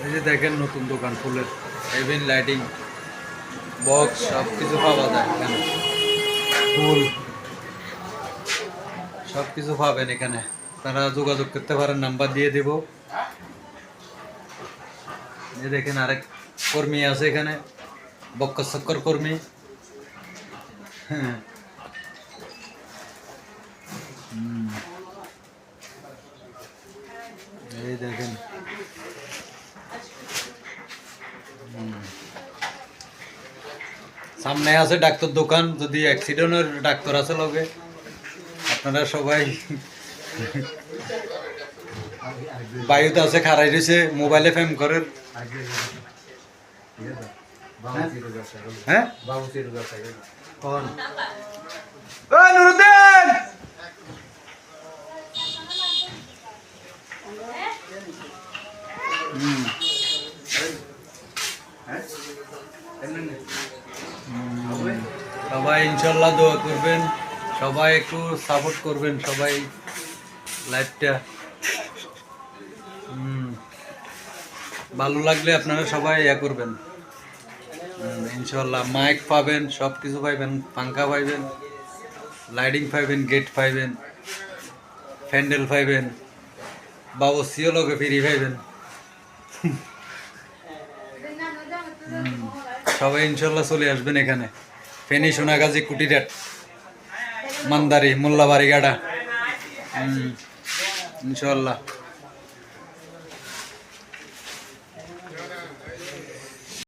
এই যে দেখেন নতুন দোকান ফুলের হেভেন লাইটিং বক্স সব কিছু পাওয়া যায় এখানে। ফুল সব কিছু পাবেন এখানে, আপনারা যোগাযোগ করতে পারেন, নাম্বার দিয়ে দেব। এই দেখেন আরেক কর্মী আছে এখানে, বক্কর কর্মী। হ্যাঁ, এই দেখেন সামনে আছে ডাক্তার দোকান, যদি অ্যাক্সিডেন্টের ডাক্তার আছে লগে, আপনারা সবাই বায়ুতে আছে খারাই রয়েছে, মোবাইলে ফেম করেন। হ্যাঁ কোন নুরুদ্দিন সবাই ইনশাল্লাহ দোয়া করবেন, সবাই একটু সাপোর্ট করবেন, সবাই লাইভটা ভালো লাগলে আপনারা সবাই ইয়া করবেন। ইনশাল্লাহ মাইক পাবেন, সব কিছু পাইবেন, পাঙ্খা পাইবেন, লাইটিং পাইবেন, গেট পাইবেন, প্যান্ডেল পাইবেন, বাবুসিও লগে ফিরি পাইবেন। সবাই ইনশাল্লাহ চলে আসবেন এখানে। ফেনী, সোনাগাজী, কুটিরাট, মান্দারি, মোল্লাবাড়ি গাড়া। ইনশাল্লাহ।